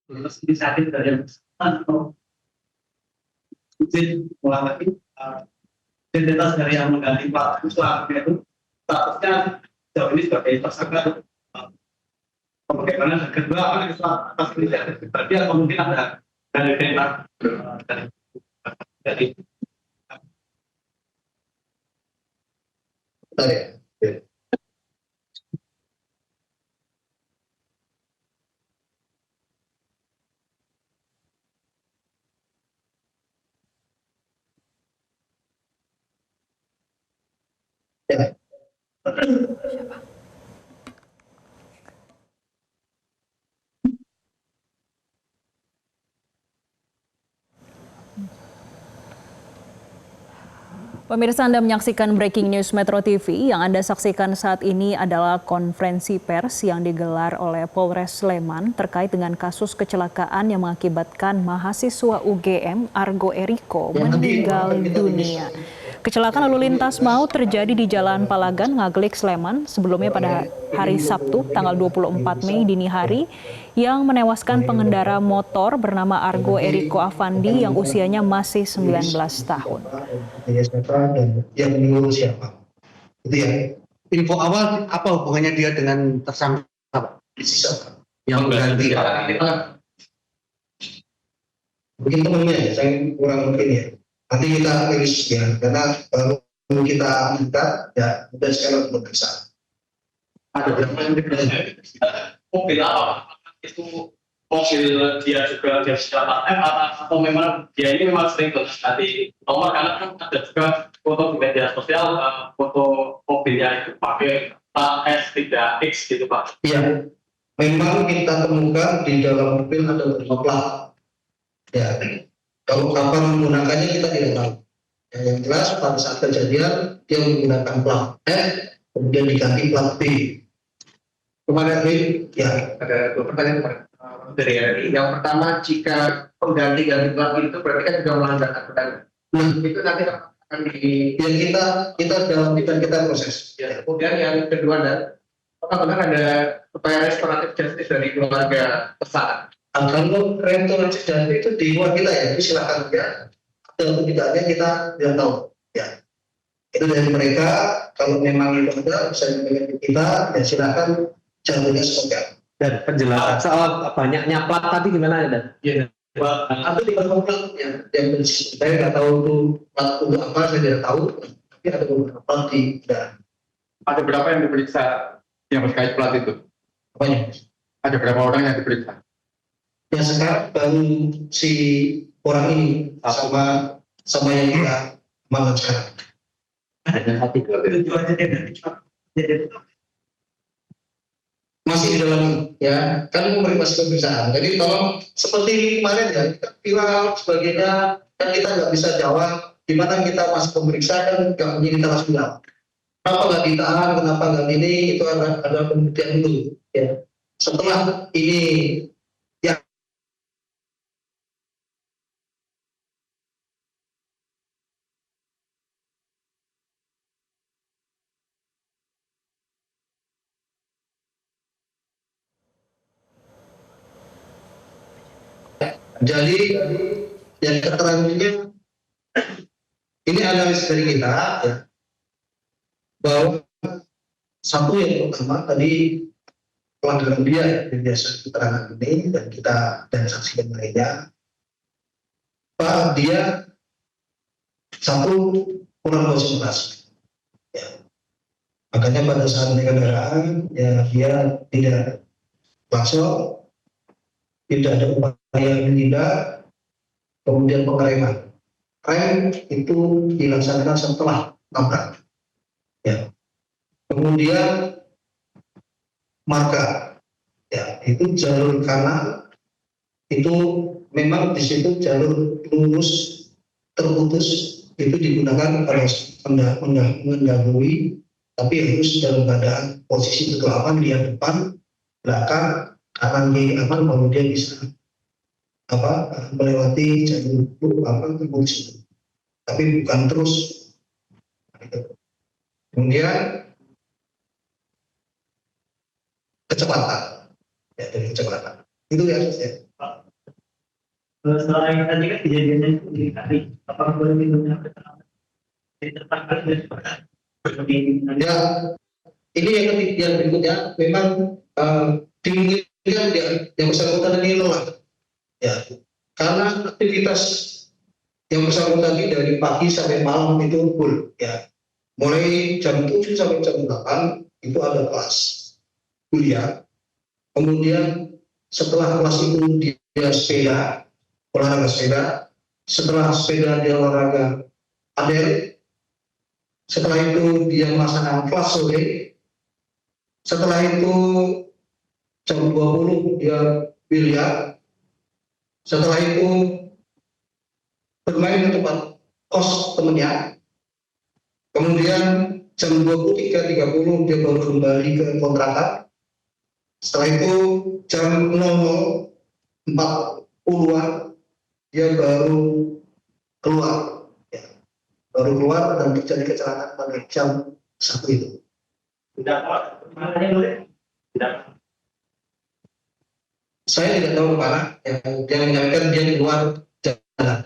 terus inisiatif dari yang bersangkutan atau izin ulang lagi identitas dari yang mengganti plat itu statusnya sejauh ini sebagai tersangka. Bagaimana dan kedua apakah itu atas inisiatif pribadi atau mungkin ada dari pihak dari Pemirsa, Anda menyaksikan Breaking News Metro TV. Yang Anda saksikan saat ini adalah konferensi pers yang digelar oleh Polres Sleman terkait dengan kasus kecelakaan yang mengakibatkan mahasiswa UGM Argo Eriko meninggal dunia. Kecelakaan lalu lintas maut terjadi di Jalan Palagan, Ngaglik, Sleman sebelumnya pada hari Sabtu tanggal 24 Mei dini hari yang menewaskan pengendara motor bernama Argo Eriko Afandi yang usianya masih 19 tahun. Dan yang menurut siapa? Itu ya. Info awal apa hubungannya dia dengan tersangka yang berganti? Mungkin temannya, saya kurang mungkin ya. Nanti kita rilis ya, karena baru kita minta ya, udah sekarang pemeriksaan. ada berapa yang diperiksa? Mobil apa? Itu mobil dia juga dia siapa? Atau memang dia ini memang sering berganti nomor karena kan ada juga foto di media sosial foto mobilnya itu pakai S3X gitu Pak. Iya, memang kita temukan di dalam mobil ada beberapa plat. Ya, kalau kapan menggunakannya kita tidak tahu. Yang jelas pada saat kejadian dia menggunakan plat F, kemudian diganti plat B. Kepada B, ya ada dua pertanyaan Pak. Dari RRI. Yang pertama, jika pengganti-ganti plat itu berarti kan juga melanggar aturan. Itu nanti akan di kita dalam kita proses. Ya. Kemudian yang kedua, dan apakah benar ada upaya restoratif justice dari keluarga tersangka? Kalau restoratif justice itu di luar kita ya, itu silakan ya. Atau tidaknya kita tidak tahu. Ya, itu dari mereka. Kalau memang itu ada, bisa diberikan kita. Ya silakan jalurnya seperti apa. Dan penjelasan soal banyaknya plat tadi gimana ya, Dan? Iya. Ada di beberapa plat yang saya nggak tahu itu plat untuk apa, saya tidak tahu. Tapi ada beberapa plat di. Ada berapa yang diperiksa yang terkait plat itu? Banyak. Ada berapa orang yang diperiksa? Yang sekarang baru si orang ini sama yang kita malam sekarang. Ada satu. Masih di dalam ya, kan masih pemeriksaan. Jadi tolong seperti kemarin ya, kita viral sebagainya, kan kita nggak bisa jawab. Gimana kita masih pemeriksaan nggak mungkin kita langsung jawab. Kenapa nggak ditahan? Kenapa nggak ini? Itu ada pembuktian dulu. Ya. Setelah ini ya. Jadi yang keterangannya ini analis dari kita ya, bahwa satu yang pertama tadi pelanggaran dia ya, biasa keterangan ini dan kita dan saksi yang lainnya, Pak dia satu kurang konsentrasi ya. Makanya pada saat naik kendaraan ya dia tidak langsung, tidak ada upaya menghindar, kemudian pengereman. Rem itu dilaksanakan setelah nabrak. Ya. Kemudian marka, ya itu jalur kanan itu memang di situ jalur lurus terputus itu digunakan pada mendahului, tapi harus dalam keadaan posisi kegelapan dia depan, belakang, kanan kiri aman, kemudian bisa melewati jalur terputus, tapi bukan terus. Kemudian kecepatan, ya dari kecepatan itu ya. Selain tadi kan kejadiannya itu di kali, apakah boleh minumnya keterangan di depan kali dan seperti Ya, ini yang berikutnya memang dimungkinkan yang bersangkutan ini lelah, ya, karena aktivitas yang bersangkutan ini dari pagi sampai malam itu full, ya, mulai jam 7 sampai jam 8 itu ada kelas kuliah, kemudian setelah kelas itu dia sepeda, olahraga sepeda, setelah sepeda dia olahraga padel, setelah itu dia melaksanakan kelas sore, setelah itu jam 20 dia biliar, setelah itu bermain ke tempat kos temennya, kemudian jam 23.30 dia baru kembali ke kontrakan, setelah itu jam 00.40-an dia baru keluar, ya, baru keluar dan terjadi kecelakaan pada jam 1 itu. tidak makanya boleh tidak. Saya tidak tahu kemana, yang menyampaikan dia keluar jalan.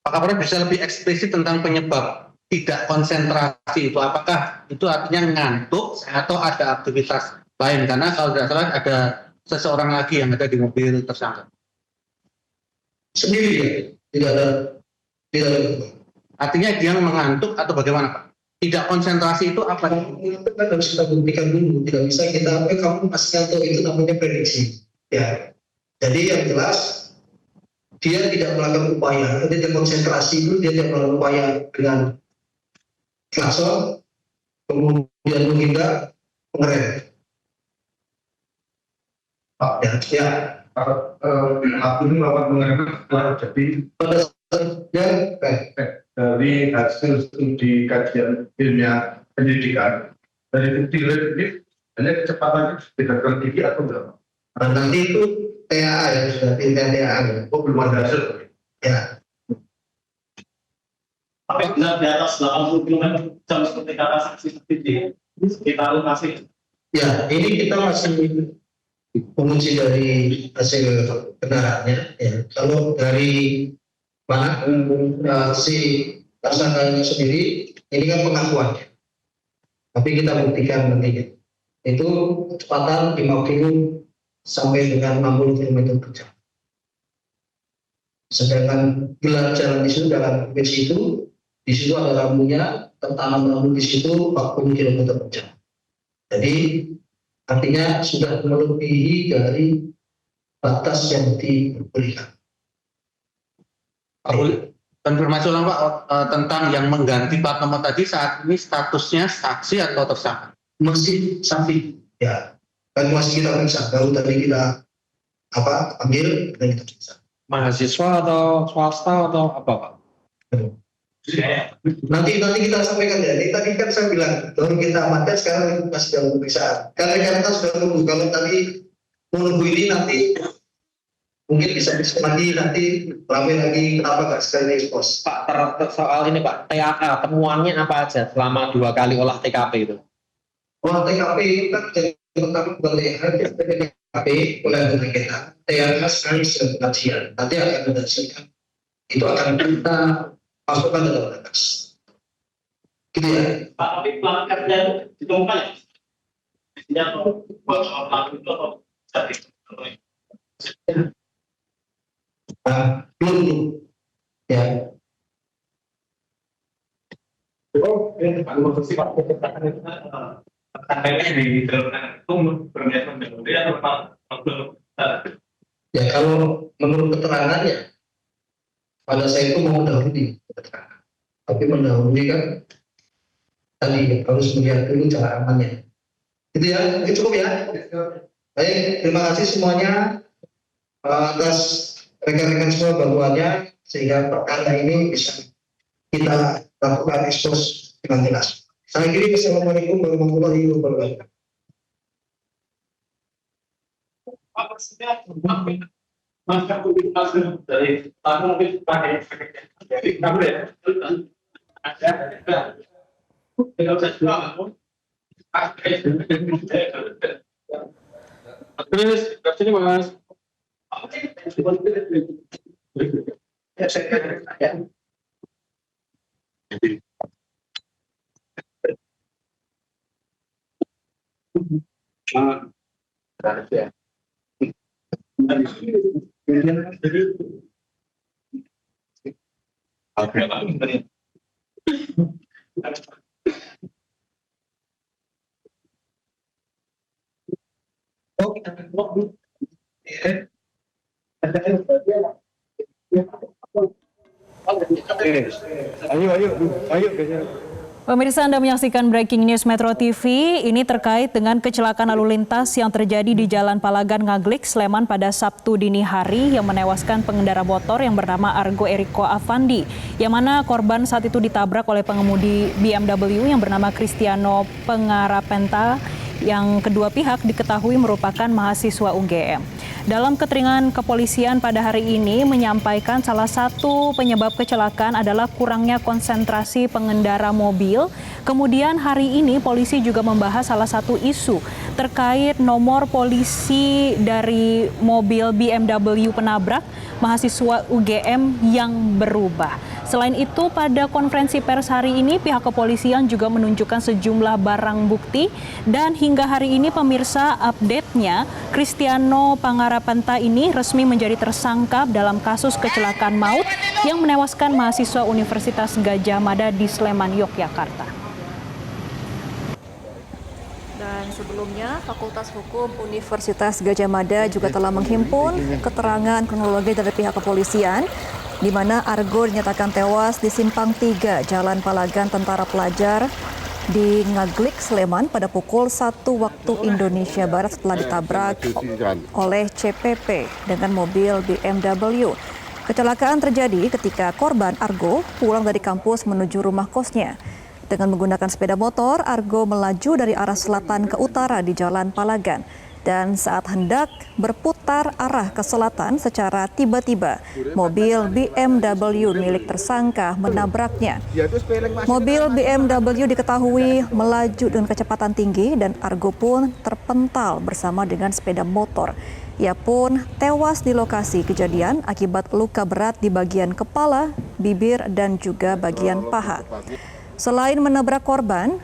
Pak Kapolres bisa lebih eksplisit tentang penyebab tidak konsentrasi itu? Apakah itu artinya ngantuk atau ada aktivitas lain? Karena kalau tidak salah ada seseorang lagi yang ada di mobil tersangka. Sendiri ya, tidak ada. Artinya dia mengantuk atau bagaimana, Pak? Tidak konsentrasi itu apa? Itu kan harus kita buktikan dulu, tidak bisa kita kamu masih ngantuk, itu namanya prediksi, ya. Jadi yang jelas dia tidak melakukan upaya, dia tidak konsentrasi dulu, dia tidak melakukan upaya dengan klakson, kemudian menghindar, pengerem. Ya. Aku ini melakukan pengereman setelah jadi Pada saat dia dari hasil studi kajian ilmiah pendidikan dari bukti ini hanya kecepatannya tidak terlalu tinggi atau enggak? nanti itu TAA ya, sudah TAA ya. Oh, belum ada hasil. Ya. Tapi benar di atas 80 km jam seperti kata saksi seperti sekitar masih. Ya, ini kita masih mengunci dari hasil kendaraannya. Ya. Kalau dari mana si tersangkanya sendiri, ini kan pengakuannya. Tapi kita buktikan nantinya. Itu kecepatan 50 sampai dengan 60 km per jam. Sedangkan gelar jalan di situ dalam di situ ada rambunya, tertanam rambu di situ 40 km per jam. Jadi artinya sudah melebihi dari batas yang diperbolehkan. Konfirmasi ulang Pak tentang yang mengganti plat nomor tadi, saat ini statusnya saksi atau tersangka? Masih saksi, ya, kan masih kita periksa. Baru tadi kita ambil dan kita periksa. Mahasiswa atau swasta atau apa Pak? Nanti kita sampaikan ya. Ini tadi kan saya bilang baru kita amankan, sekarang masih dalam pemeriksaan. Karena kita sudah menunggu. Kalau tadi menunggu ini nanti mungkin bisa lagi nanti ramai lagi kenapa nggak sekali ekspos. Pak, soal ini Pak, TAA temuannya apa aja selama 2 kali olah TKP itu? Olah TKP itu kan pertama bukan TKP oleh kita. TAA sekali kajian. Nanti akan berdasarkan itu akan kita masukkan dalam berkas. Gitu ya. Pak, tapi pelanggarnya ditemukan ya? Isinya buat pelaku itu atau jadi? Belum ya. Oh, ini Pak Gubernur Pak, tersangkanya di dalam itu berniat mendahului atau belum? Ya kalau menurut keterangannya pada saya itu mau mendahului keterangan, tapi mendahului kan tadi harus melihat dulu cara amannya. Itu ya, itu cukup ya. Baik, terima kasih semuanya atas rekan-rekan semua bantuannya sehingga perkara ini bisa kita lakukan ekspos dengan jelas. Saya kira Assalamualaikum warahmatullahi wabarakatuh. Pak Presiden, maka publikasi dari aku mungkin pakai jadi kamu ya ada tidak usah jual terus sini Mas. Ya, saya kira ya. Oh, kita blok dulu. Ya. Pemirsa, Anda menyaksikan Breaking News Metro TV. Ini terkait dengan kecelakaan lalu lintas yang terjadi di Jalan Palagan Ngaglik, Sleman pada Sabtu dini hari yang menewaskan pengendara motor yang bernama Argo Eriko Avandi, yang mana korban saat itu ditabrak oleh pengemudi BMW yang bernama Cristiano Pangarapenta, yang kedua pihak diketahui merupakan mahasiswa UGM. Dalam keterangan kepolisian pada hari ini menyampaikan salah satu penyebab kecelakaan adalah kurangnya konsentrasi pengendara mobil. Kemudian hari ini polisi juga membahas salah satu isu terkait nomor polisi dari mobil BMW penabrak mahasiswa UGM yang berubah. Selain itu, pada konferensi pers hari ini pihak kepolisian juga menunjukkan sejumlah barang bukti, dan hingga hari ini pemirsa, update-nya Cristiano Pangarapenta ini resmi menjadi tersangka dalam kasus kecelakaan maut yang menewaskan mahasiswa Universitas Gadjah Mada di Sleman, Yogyakarta. Dan sebelumnya, Fakultas Hukum Universitas Gadjah Mada juga telah menghimpun keterangan kronologi dari pihak kepolisian, di mana Argo dinyatakan tewas di Simpang 3 Jalan Palagan Tentara Pelajar di Ngaglik, Sleman pada pukul 1 waktu Indonesia Barat setelah ditabrak oleh CPP dengan mobil BMW. Kecelakaan terjadi ketika korban Argo pulang dari kampus menuju rumah kosnya. Dengan menggunakan sepeda motor, Argo melaju dari arah selatan ke utara di Jalan Palagan. Dan saat hendak berputar arah ke selatan, secara tiba-tiba mobil BMW milik tersangka menabraknya. Mobil BMW diketahui melaju dengan kecepatan tinggi dan Argo pun terpental bersama dengan sepeda motor. Ia pun tewas di lokasi kejadian akibat luka berat di bagian kepala, bibir, dan juga bagian paha. Selain menabrak korban,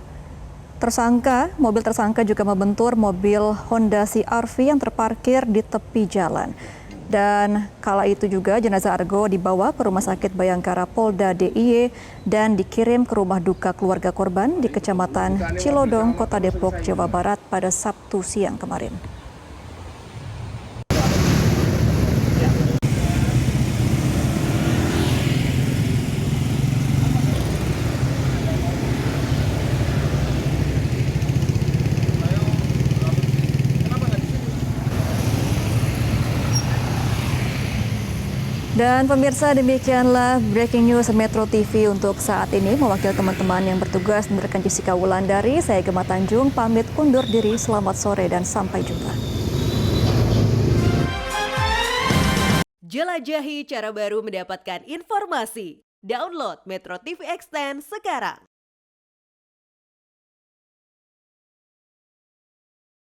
mobil tersangka juga membentur mobil Honda CR-V yang terparkir di tepi jalan. Dan kala itu juga jenazah Argo dibawa ke Rumah Sakit Bayangkara Polda DIY dan dikirim ke rumah duka keluarga korban di Kecamatan Cilodong, Kota Depok, Jawa Barat pada Sabtu siang kemarin. Dan pemirsa, demikianlah Breaking News Metro TV untuk saat ini. Mewakili teman-teman yang bertugas menerkan Jessica Wulandari, saya Gemma Tanjung pamit undur diri. Selamat sore dan sampai jumpa. Jelajahi cara baru mendapatkan informasi. Download Metro TV Extend sekarang.